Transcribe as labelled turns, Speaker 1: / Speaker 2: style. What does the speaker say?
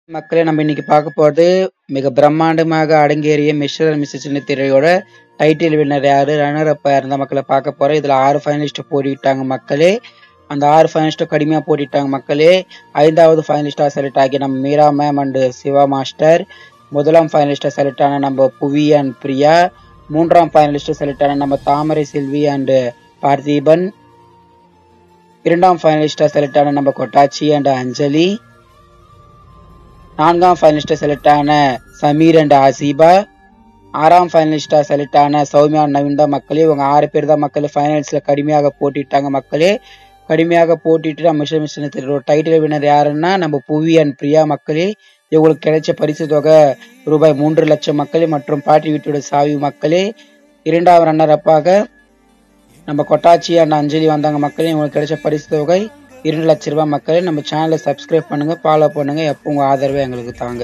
Speaker 1: மக்களே நம்ம இன்னைக்கு பார்க்க போறது மிக பிரம்மாண்டமாக அடங்கேறிய மிஸ்டர் அண்ட் மிஸ்ஸஸ் சின்னத்திரையோட டைட்டில் வின்னர் யாரு, ரன்னர் அப்பா இருந்த மக்களை பார்க்க போறோம். இதுல 6 ஃபைனலிஸ்ட் போட்டிட்டாங்க மக்களே. அந்த 6 ஃபைனலிஸ்ட் கடுமையா போட்டிட்டாங்க மக்களே. 5வது ஃபைனலிஸ்டா செலக்ட் ஆகி நம்ம Meera ma'am and Shiva master. முதலாம் ஃபைனலிஸ்டா செலக்ட் ஆன நம்ம புவி அண்ட் பிரியா. 3ஆம் ஃபைனலிஸ்ட் செலக்ட் ஆன நம்ம தாமரை செல்வி அண்ட் பார்த்திபன். 2ஆம் ஃபைனலிஸ்டா செலக்ட் ஆன நம்ம கொட்டாச்சி அண்ட் அஞ்சலி. 4ஆம் ஃபைனலிஸ்டா செலக்ட் ஆன சமீர் அண்ட் ஆசிபா. 6ஆம் ஃபைனலிஸ்டா செலக்ட் ஆன சௌமியா நவீன் தான் மக்களே. இவங்க 6 பேர் தான் மக்களே ஃபைனல்ஸ்ல கடுமையாக போட்டிட்டாங்க மக்களே. கடுமையாக போட்டிட்டு நம்ம மிஸ்டர் டைட்டில் வினர் யாருன்னா நம்ம புவி அண்ட் பிரியா மக்களே. இவங்களுக்கு கிடைச்ச பரிசு தொகை ரூபாய் 3 லட்சம் மக்களே மற்றும் பாட்டி வீட்டோட சாவி மக்களே. 2வது ரன்னர் அப்பாக நம்ம கொட்டாச்சி அண்ட் அஞ்சலி வந்தாங்க மக்களே. இவங்களுக்கு கிடைச்ச பரிசு தொகை 2 லட்சம் ரூபாய் மக்களே. நம்ம சேனலை சப்ஸ்கிரைப் பண்ணுங்க, ஃபாலோ பண்ணுங்க, எப்போ உங்க ஆதரவை எங்களுக்கு தாங்க.